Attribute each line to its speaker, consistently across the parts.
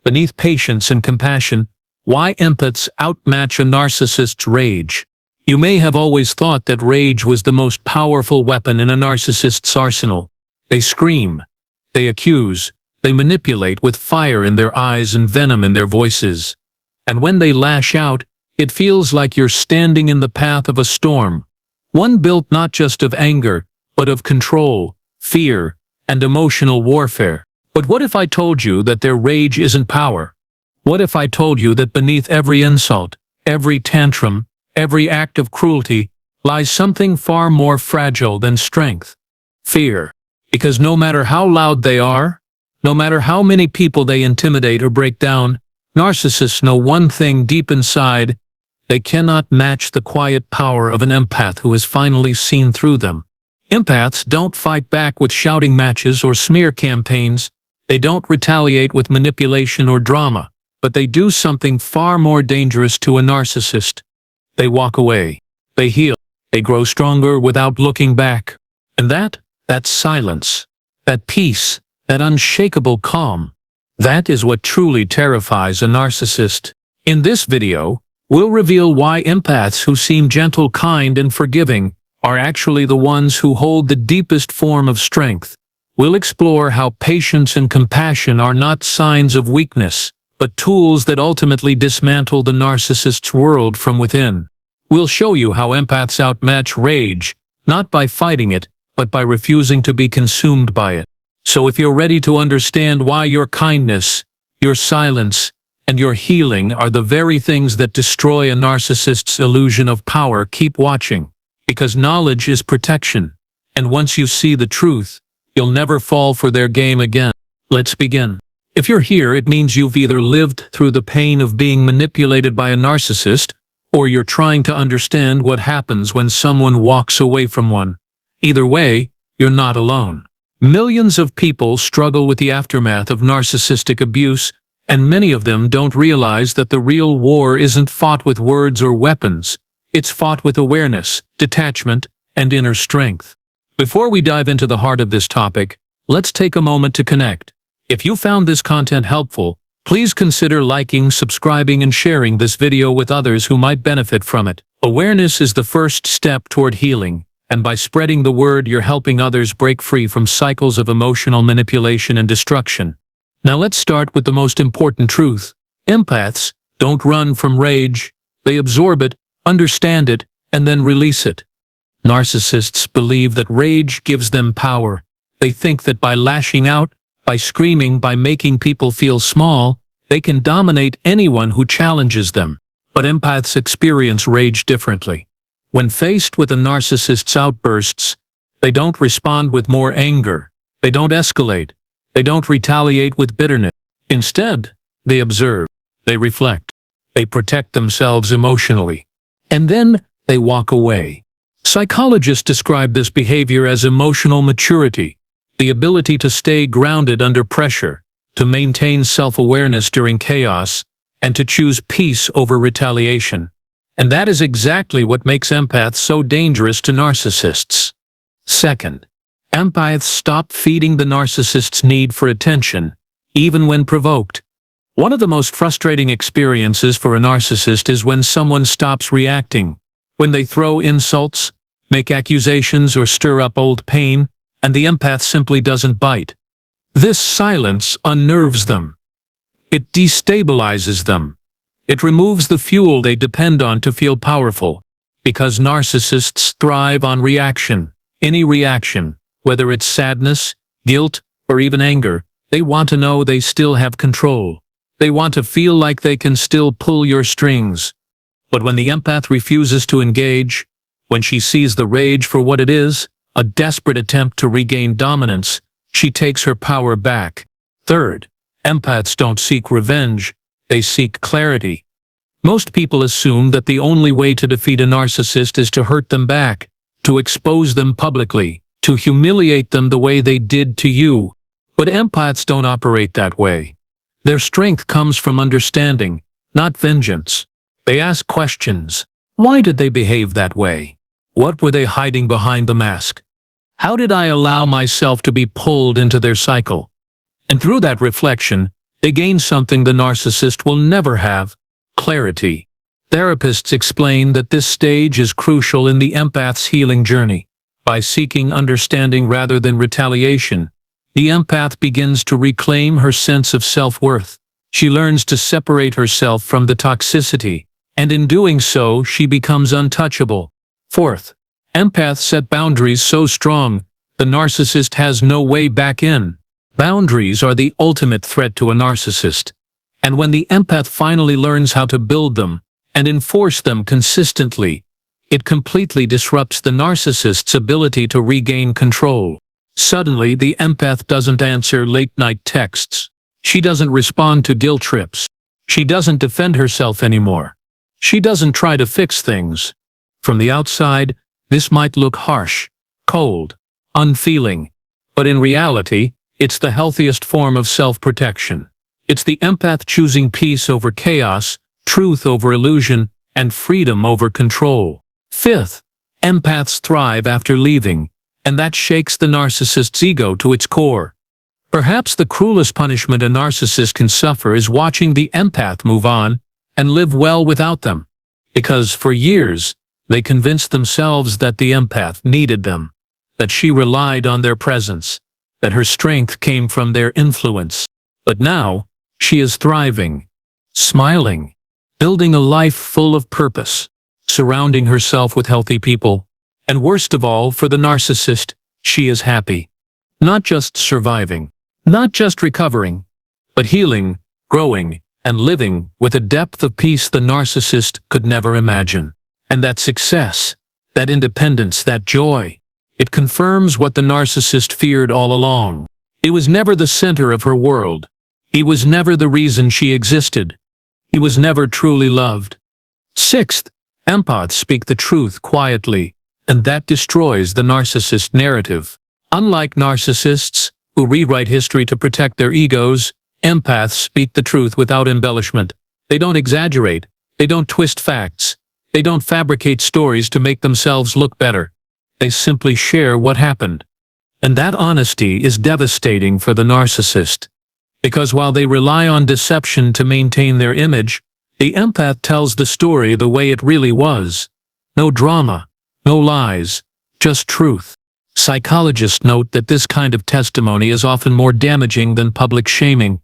Speaker 1: Beneath patience and compassion, why empaths outmatch a narcissist's rage. You may have always thought that rage was the most powerful weapon in a narcissist's arsenal. They scream, they accuse, they manipulate with fire in their eyes and venom in their voices. And when they lash out, it feels like you're standing in the path of a storm, one built not just of anger, but of control, fear, and emotional warfare. But what if I told you that their rage isn't power? What if I told you that beneath every insult, every tantrum, every act of cruelty, lies something far more fragile than strength? Fear. Because no matter how loud they are, no matter how many people they intimidate or break down, narcissists know one thing deep inside: they cannot match the quiet power of an empath who has finally seen through them. Empaths don't fight back with shouting matches or smear campaigns. They don't retaliate with manipulation or drama, but they do something far more dangerous to a narcissist. They walk away. They heal. They grow stronger without looking back. And that silence, that peace, that unshakable calm, that is what truly terrifies a narcissist. In this video, we'll reveal why empaths who seem gentle, kind, and forgiving are actually the ones who hold the deepest form of strength. We'll explore how patience and compassion are not signs of weakness, but tools that ultimately dismantle the narcissist's world from within. We'll show you how empaths outmatch rage, not by fighting it, but by refusing to be consumed by it. So if you're ready to understand why your kindness, your silence, and your healing are the very things that destroy a narcissist's illusion of power, keep watching. Because knowledge is protection, and once you see the truth, you'll never fall for their game again. Let's begin. If you're here, it means you've either lived through the pain of being manipulated by a narcissist, or you're trying to understand what happens when someone walks away from one. Either way, you're not alone. Millions of people struggle with the aftermath of narcissistic abuse, and many of them don't realize that the real war isn't fought with words or weapons. It's fought with awareness, detachment, and inner strength. Before we dive into the heart of this topic, let's take a moment to connect. If you found this content helpful, please consider liking, subscribing, and sharing this video with others who might benefit from it. Awareness is the first step toward healing, and by spreading the word, you're helping others break free from cycles of emotional manipulation and destruction. Now let's start with the most important truth. Empaths don't run from rage. They absorb it, understand it, and then release it. Narcissists believe that rage gives them power. They think that by lashing out, by screaming, by making people feel small, they can dominate anyone who challenges them. But empaths experience rage differently. When faced with a narcissist's outbursts, they don't respond with more anger. They don't escalate. They don't retaliate with bitterness. Instead, they observe. They reflect. They protect themselves emotionally. And then they walk away. Psychologists describe this behavior as emotional maturity, the ability to stay grounded under pressure, to maintain self-awareness during chaos, and to choose peace over retaliation. And that is exactly what makes empaths so dangerous to narcissists. Second, empaths stop feeding the narcissist's need for attention, even when provoked. One of the most frustrating experiences for a narcissist is when someone stops reacting, when they throw insults, make accusations, or stir up old pain, and the empath simply doesn't bite. This silence unnerves them. It destabilizes them. It removes the fuel they depend on to feel powerful, because narcissists thrive on reaction. Any reaction, whether it's sadness, guilt, or even anger, they want to know they still have control. They want to feel like they can still pull your strings. But when the empath refuses to engage, when she sees the rage for what it is, a desperate attempt to regain dominance, she takes her power back. Third, empaths don't seek revenge, they seek clarity. Most people assume that the only way to defeat a narcissist is to hurt them back, to expose them publicly, to humiliate them the way they did to you. But empaths don't operate that way. Their strength comes from understanding, not vengeance. They ask questions. Why did they behave that way? What were they hiding behind the mask? How did I allow myself to be pulled into their cycle? And through that reflection, They gain something the narcissist will never have: clarity. Therapists explain that this stage is crucial in the empath's healing journey. By seeking understanding rather than retaliation, the empath begins to reclaim her sense of self-worth. She learns to separate herself from the toxicity, and in doing so, she becomes untouchable. Fourth, empaths set boundaries so strong, the narcissist has no way back in. Boundaries are the ultimate threat to a narcissist. And when the empath finally learns how to build them and enforce them consistently, it completely disrupts the narcissist's ability to regain control. Suddenly, the empath doesn't answer late-night texts. She doesn't respond to guilt trips. She doesn't defend herself anymore. She doesn't try to fix things. From the outside, this might look harsh, cold, unfeeling, but in reality, it's the healthiest form of self-protection. It's the empath choosing peace over chaos, truth over illusion, and freedom over control. Fifth, empaths thrive after leaving, and that shakes the narcissist's ego to its core. Perhaps the cruelest punishment a narcissist can suffer is watching the empath move on and live well without them, because for years, they convinced themselves that the empath needed them, that she relied on their presence, that her strength came from their influence. But now, she is thriving, smiling, building a life full of purpose, surrounding herself with healthy people, and worst of all, for the narcissist, she is happy. Not just surviving, not just recovering, but healing, growing, and living with a depth of peace the narcissist could never imagine. And that success, that independence, that joy, it confirms what the narcissist feared all along. He was never the center of her world. He was never the reason she existed. He was never truly loved. Sixth, empaths speak the truth quietly, and that destroys the narcissist narrative. Unlike narcissists, who rewrite history to protect their egos, empaths speak the truth without embellishment. They don't exaggerate. They don't twist facts. They don't fabricate stories to make themselves look better. They simply share what happened. And that honesty is devastating for the narcissist. Because while they rely on deception to maintain their image, the empath tells the story the way it really was. No drama, no lies, just truth. Psychologists note that this kind of testimony is often more damaging than public shaming,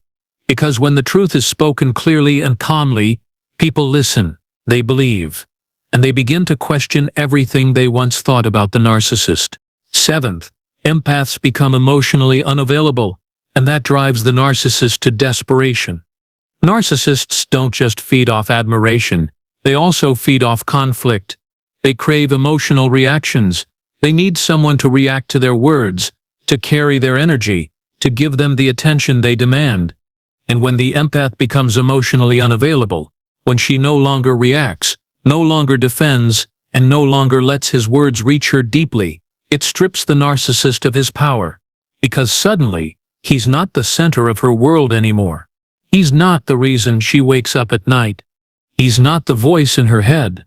Speaker 1: because when the truth is spoken clearly and calmly, people listen, they believe, and they begin to question everything they once thought about the narcissist. Seventh, empaths become emotionally unavailable, and that drives the narcissist to desperation. Narcissists don't just feed off admiration, they also feed off conflict. They crave emotional reactions. They need someone to react to their words, to carry their energy, to give them the attention they demand. And when the empath becomes emotionally unavailable, when she no longer reacts, no longer defends, and no longer lets his words reach her deeply, it strips the narcissist of his power. Because suddenly, he's not the center of her world anymore. He's not the reason she wakes up at night. He's not the voice in her head.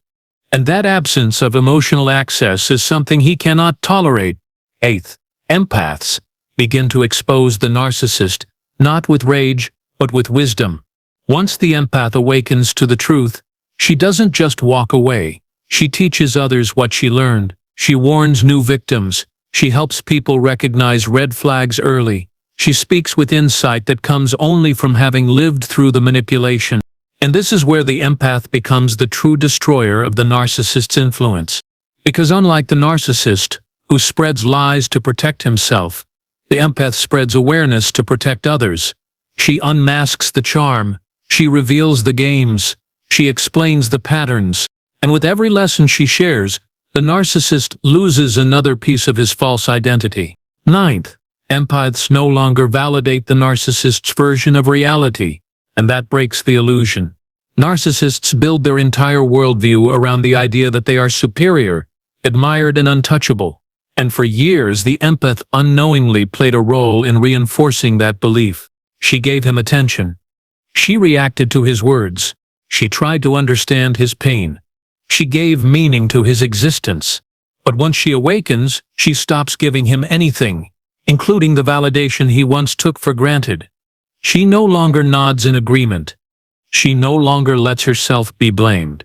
Speaker 1: And that absence of emotional access is something he cannot tolerate. Eighth, empaths begin to expose the narcissist, not with rage, but with wisdom. Once the empath awakens to the truth, she doesn't just walk away. She teaches others what she learned. She warns new victims. She helps people recognize red flags early. She speaks with insight that comes only from having lived through the manipulation. And this is where the empath becomes the true destroyer of the narcissist's influence. Because unlike the narcissist, who spreads lies to protect himself, the empath spreads awareness to protect others. She unmasks the charm. She reveals the games. She explains the patterns. And with every lesson she shares, the narcissist loses another piece of his false identity. Ninth, empaths no longer validate the narcissist's version of reality, and that breaks the illusion. Narcissists build their entire worldview around the idea that they are superior, admired, and untouchable. And for years, the empath unknowingly played a role in reinforcing that belief. She gave him attention. She reacted to his words. She tried to understand his pain. She gave meaning to his existence. But once she awakens, she stops giving him anything, including the validation he once took for granted. She no longer nods in agreement. She no longer lets herself be blamed.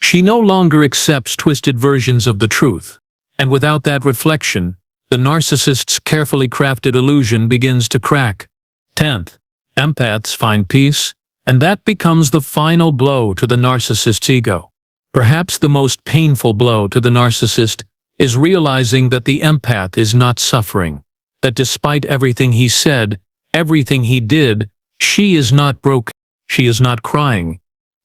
Speaker 1: She no longer accepts twisted versions of the truth. And without that reflection, the narcissist's carefully crafted illusion begins to crack. 10th, empaths find peace, and that becomes the final blow to the narcissist's ego. Perhaps the most painful blow to the narcissist is realizing that the empath is not suffering, that despite everything he said, everything he did, she is not broken, she is not crying,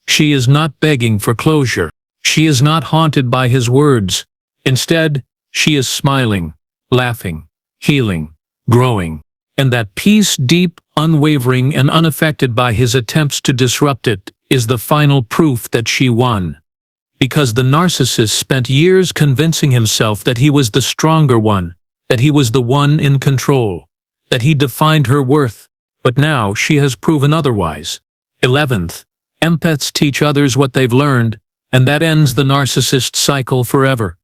Speaker 1: she is not begging for closure, she is not haunted by his words. Instead, she is smiling, laughing, healing, growing, and that peace, deep, unwavering, and unaffected by his attempts to disrupt it, is the final proof that she won. Because the narcissist spent years convincing himself that he was the stronger one, that he was the one in control, that he defined her worth, but now she has proven otherwise. 11th, empaths teach others what they've learned, and that ends the narcissist cycle forever.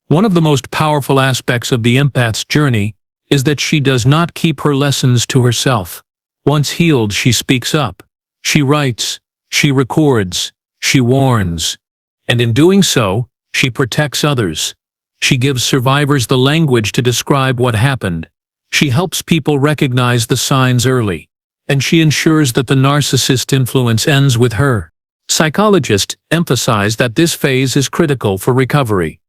Speaker 1: One of the most powerful aspects of the empath's journey is that she does not keep her lessons to herself. Once healed, she speaks up. She writes, she records, she warns. And in doing so, she protects others. She gives survivors the language to describe what happened. She helps people recognize the signs early. And she ensures that the narcissist influence ends with her. Psychologists emphasize that this phase is critical for recovery.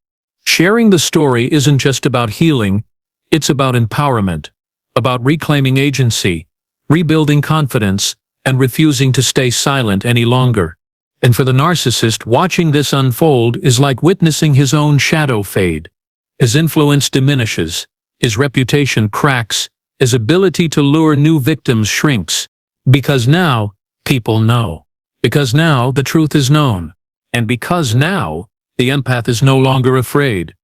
Speaker 1: Sharing the story isn't just about healing, it's about empowerment, about reclaiming agency, rebuilding confidence, and refusing to stay silent any longer. And for the narcissist, watching this unfold is like witnessing his own shadow fade. His influence diminishes, his reputation cracks, his ability to lure new victims shrinks. Because now, people know. Because now, the truth is known. And because now, the empath is no longer afraid.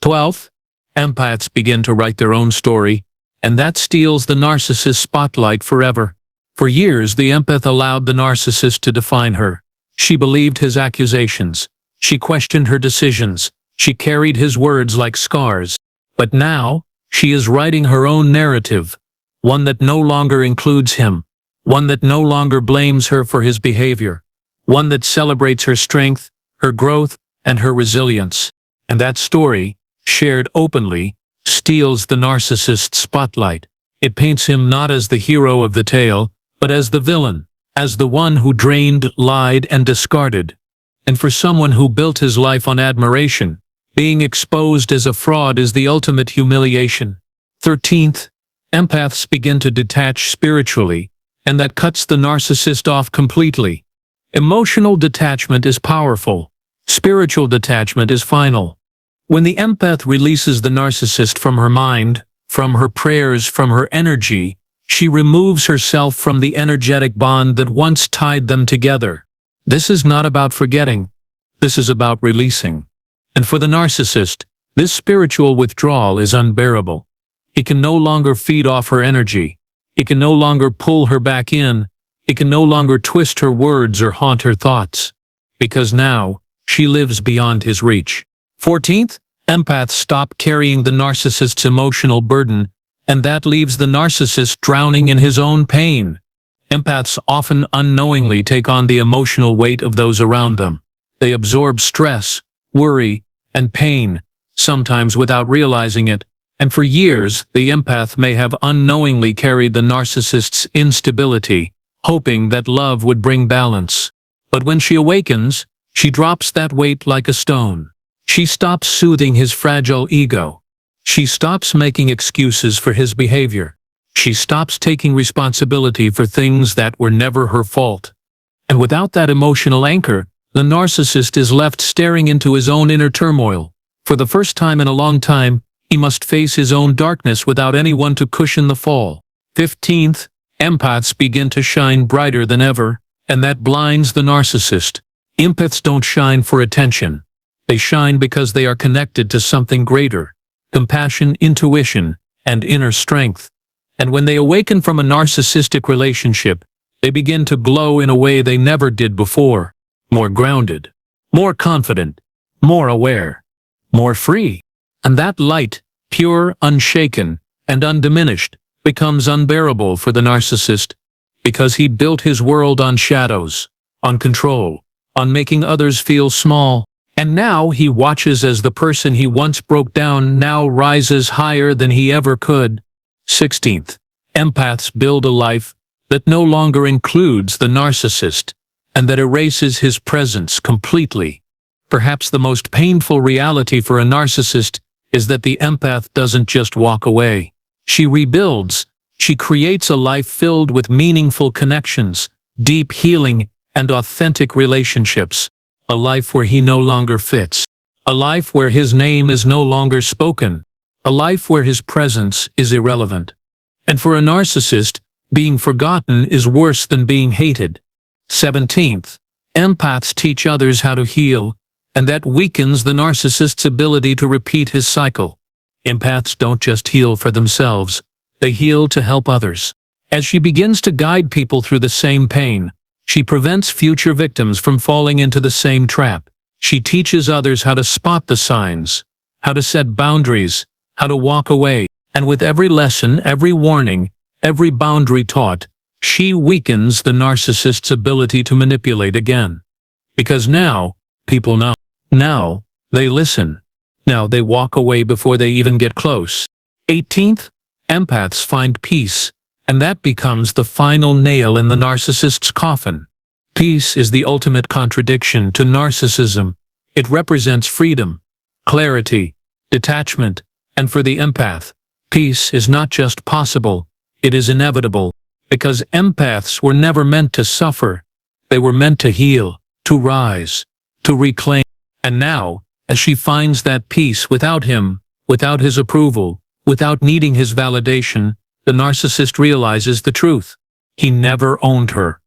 Speaker 1: 12th, empaths begin to write their own story, and that steals the narcissist's spotlight forever. For years, the empath allowed the narcissist to define her. She believed his accusations. She questioned her decisions. She carried his words like scars. But now, she is writing her own narrative, one that no longer includes him, one that no longer blames her for his behavior, one that celebrates her strength, her growth, and her resilience. And that story, shared openly, steals the narcissist's spotlight. It paints him not as the hero of the tale, but as the villain, as the one who drained, lied, and discarded. And for someone who built his life on admiration, being exposed as a fraud is the ultimate humiliation. 13th, empaths begin to detach spiritually, and that cuts the narcissist off completely. Emotional detachment is powerful. Spiritual detachment is final. When the empath releases the narcissist from her mind, from her prayers, from her energy, she removes herself from the energetic bond that once tied them together. This is not about forgetting. This is about releasing. And for the narcissist, this spiritual withdrawal is unbearable. He can no longer feed off her energy. He can no longer pull her back in. He can no longer twist her words or haunt her thoughts. Because now, she lives beyond his reach. 14th, empaths stop carrying the narcissist's emotional burden, and that leaves the narcissist drowning in his own pain. Empaths often unknowingly take on the emotional weight of those around them. They absorb stress, worry, and pain, sometimes without realizing it, and for years the empath may have unknowingly carried the narcissist's instability, hoping that love would bring balance. But when she awakens, she drops that weight like a stone. She stops soothing his fragile ego. She stops making excuses for his behavior. She stops taking responsibility for things that were never her fault. And without that emotional anchor, the narcissist is left staring into his own inner turmoil. For the first time in a long time, he must face his own darkness without anyone to cushion the fall. 15th, empaths begin to shine brighter than ever, and that blinds the narcissist. Empaths don't shine for attention. They shine because they are connected to something greater: compassion, intuition, and inner strength. And when they awaken from a narcissistic relationship, they begin to glow in a way they never did before. More grounded, more confident, more aware, more free. And that light, pure, unshaken, and undiminished, becomes unbearable for the narcissist. because he built his world on shadows, on control, on making others feel small. And now he watches as the person he once broke down now rises higher than he ever could. 16th, empaths build a life that no longer includes the narcissist, and that erases his presence completely. Perhaps the most painful reality for a narcissist is that the empath doesn't just walk away. She rebuilds. She creates a life filled with meaningful connections, deep healing, and authentic relationships. A life where he no longer fits. A life where his name is no longer spoken. A life where his presence is irrelevant. And for a narcissist, being forgotten is worse than being hated. 17th, empaths teach others how to heal, and that weakens the narcissist's ability to repeat his cycle. Empaths don't just heal for themselves, they heal to help others. As she begins to guide people through the same pain, she prevents future victims from falling into the same trap. She teaches others how to spot the signs, how to set boundaries, how to walk away. And with every lesson, every warning, every boundary taught, she weakens the narcissist's ability to manipulate again. Because now, people know. Now, they listen. Now they walk away before they even get close. 18th, empaths find peace. And that becomes the final nail in the narcissist's coffin. Peace is the ultimate contradiction to narcissism. It represents freedom, clarity, detachment, and for the empath, peace is not just possible, it is inevitable, because empaths were never meant to suffer. They were meant to heal, to rise, to reclaim. And now, as she finds that peace without him, without his approval, without needing his validation, the narcissist realizes the truth. He never owned her.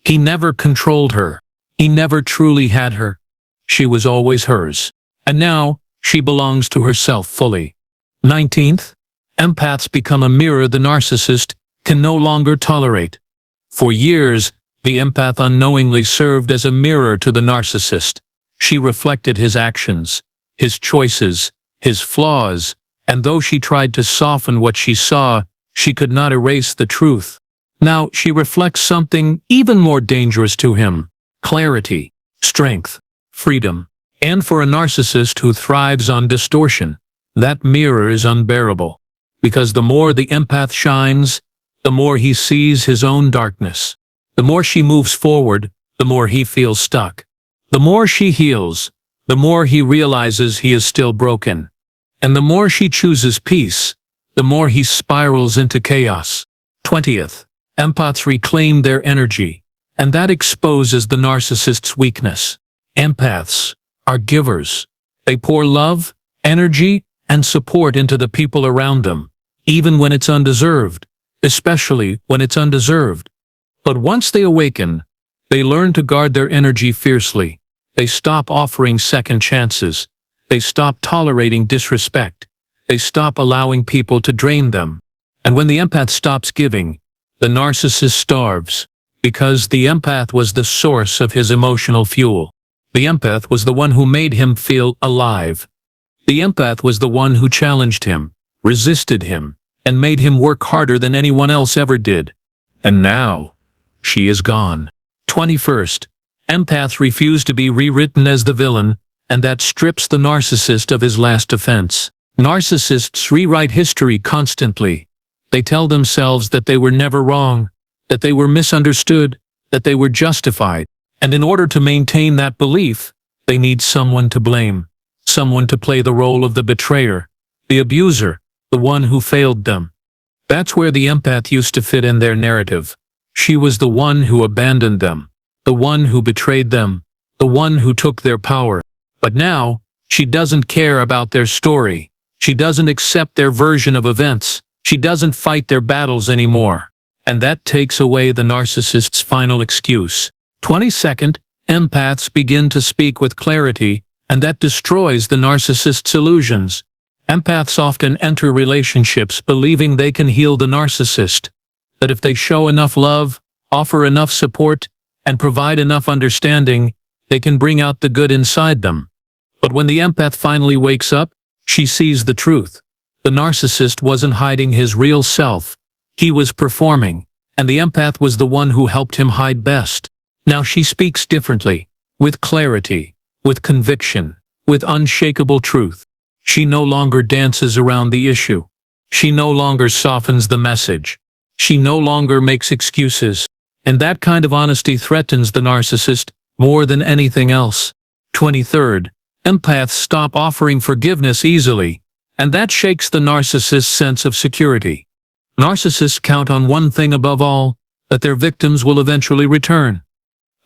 Speaker 1: He never controlled her. He never truly had her. She was always hers. And now, she belongs to herself fully. 19th, empaths become a mirror the narcissist can no longer tolerate. For years, the empath unknowingly served as a mirror to the narcissist. She reflected his actions, his choices, his flaws, and though she tried to soften what she saw, she could not erase the truth. Now she reflects something even more dangerous to him: clarity, strength, freedom. And for a narcissist who thrives on distortion, that mirror is unbearable. Because the more the empath shines, the more he sees his own darkness. The more she moves forward, the more he feels stuck. The more she heals, the more he realizes he is still broken. And the more she chooses peace, the more he spirals into chaos. 20th, empaths reclaim their energy, and that exposes the narcissist's weakness. Empaths are givers. They pour love, energy, and support into the people around them, even when it's undeserved, especially when it's undeserved. But once they awaken, they learn to guard their energy fiercely. They stop offering second chances. They stop tolerating disrespect. They stop allowing people to drain them. And when the empath stops giving, the narcissist starves, because the empath was the source of his emotional fuel. The empath was the one who made him feel alive. The empath was the one who challenged him, resisted him, and made him work harder than anyone else ever did. And now, she is gone. 21st, empaths refuse to be rewritten as the villain, and that strips the narcissist of his last offense. Narcissists rewrite history constantly. They tell themselves that they were never wrong, that they were misunderstood, that they were justified. And in order to maintain that belief, they need someone to blame, someone to play the role of the betrayer, the abuser, the one who failed them. That's where the empath used to fit in their narrative. She was the one who abandoned them, the one who betrayed them, the one who took their power. But now, she doesn't care about their story. She doesn't accept their version of events. She doesn't fight their battles anymore. And that takes away the narcissist's final excuse. 22nd, empaths begin to speak with clarity, and that destroys the narcissist's illusions. Empaths often enter relationships believing they can heal the narcissist, that if they show enough love, offer enough support, and provide enough understanding, they can bring out the good inside them. But when the empath finally wakes up, she sees the truth. The narcissist wasn't hiding his real self. He was performing, and the empath was the one who helped him hide best. Now she speaks differently, with clarity, with conviction, with unshakable truth. She no longer dances around the issue. She no longer softens the message. She no longer makes excuses. And that kind of honesty threatens the narcissist more than anything else. 23rd, empaths stop offering forgiveness easily, and that shakes the narcissist's sense of security. Narcissists count on one thing above all, that their victims will eventually return.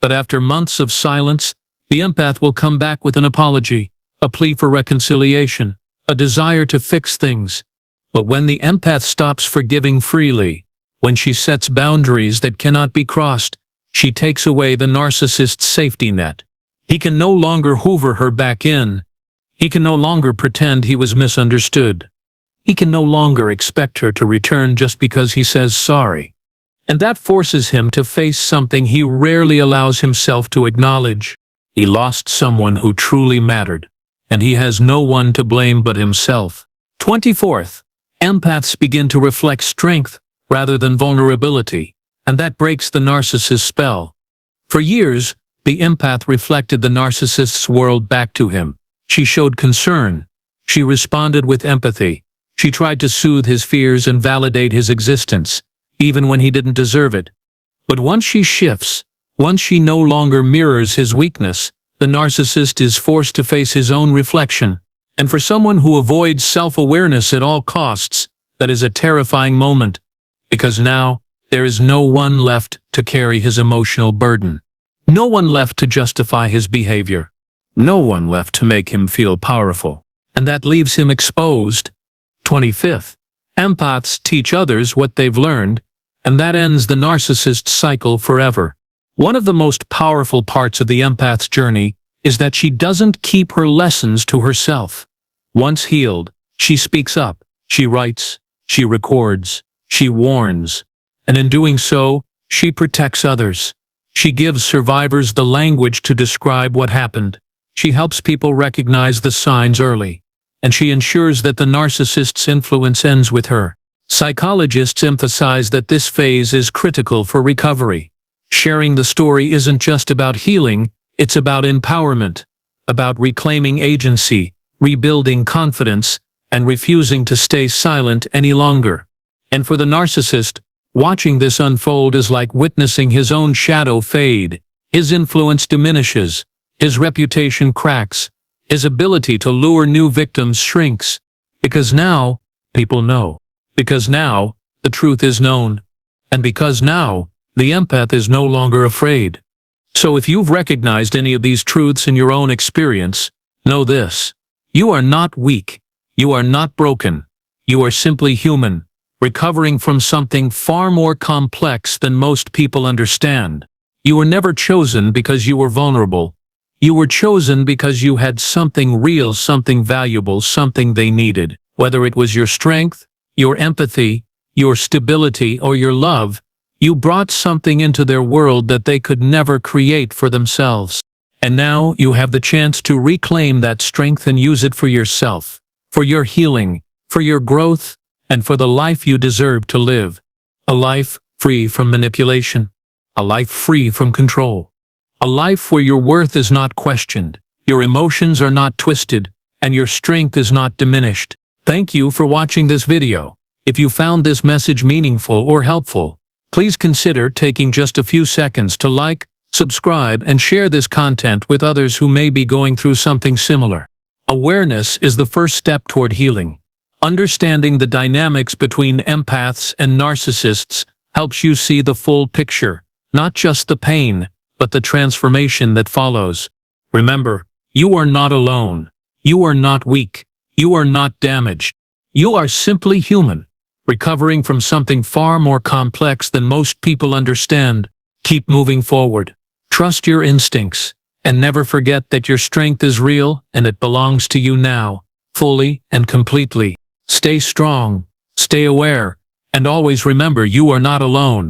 Speaker 1: But after months of silence, the empath will come back with an apology, a plea for reconciliation, a desire to fix things. But when the empath stops forgiving freely, when she sets boundaries that cannot be crossed, she takes away the narcissist's safety net. He can no longer hoover her back in. He can no longer pretend he was misunderstood. He can no longer expect her to return just because he says sorry. And that forces him to face something he rarely allows himself to acknowledge. He lost someone who truly mattered, and he has no one to blame but himself. 24th, empaths begin to reflect strength rather than vulnerability, and that breaks the narcissist's spell. For years, the empath reflected the narcissist's world back to him. She showed concern. She responded with empathy. She tried to soothe his fears and validate his existence, even when he didn't deserve it. But once she shifts, once she no longer mirrors his weakness, the narcissist is forced to face his own reflection. And for someone who avoids self-awareness at all costs, that is a terrifying moment. Because now, there is no one left to carry his emotional burden. No one left to justify his behavior. No one left to make him feel powerful. And that leaves him exposed. 25th, empaths teach others what they've learned, and that ends the narcissist's cycle forever. One of the most powerful parts of the empath's journey is that she doesn't keep her lessons to herself. Once healed, she speaks up, she writes, she records, she warns, and in doing so, she protects others. She gives survivors the language to describe what happened. She helps people recognize the signs early, and she ensures that the narcissist's influence ends with her. Psychologists emphasize that this phase is critical for recovery. Sharing the story isn't just about healing, it's about empowerment, about reclaiming agency, rebuilding confidence, and refusing to stay silent any longer. And for the narcissist, watching this unfold is like witnessing his own shadow fade. His influence diminishes, his reputation cracks, his ability to lure new victims shrinks. Because now, people know. Because now, the truth is known. And because now, the empath is no longer afraid. So if you've recognized any of these truths in your own experience, know this. You are not weak. You are not broken. You are simply human, recovering from something far more complex than most people understand. You were never chosen because you were vulnerable. You were chosen because you had something real, something valuable, something they needed. Whether it was your strength, your empathy, your stability, or your love, you brought something into their world that they could never create for themselves. And now you have the chance to reclaim that strength and use it for yourself, for your healing, for your growth, and for the life you deserve to live. A life free from manipulation. A life free from control. A life where your worth is not questioned, your emotions are not twisted, and your strength is not diminished. Thank you for watching this video. If you found this message meaningful or helpful, please consider taking just a few seconds to like, subscribe, and share this content with others who may be going through something similar. Awareness is the first step toward healing. Understanding the dynamics between empaths and narcissists helps you see the full picture, not just the pain, but the transformation that follows. Remember, you are not alone. You are not weak. You are not damaged. You are simply human, recovering from something far more complex than most people understand. Keep moving forward. Trust your instincts, and never forget that your strength is real and it belongs to you now, fully and completely. Stay strong, stay aware, and always remember you are not alone.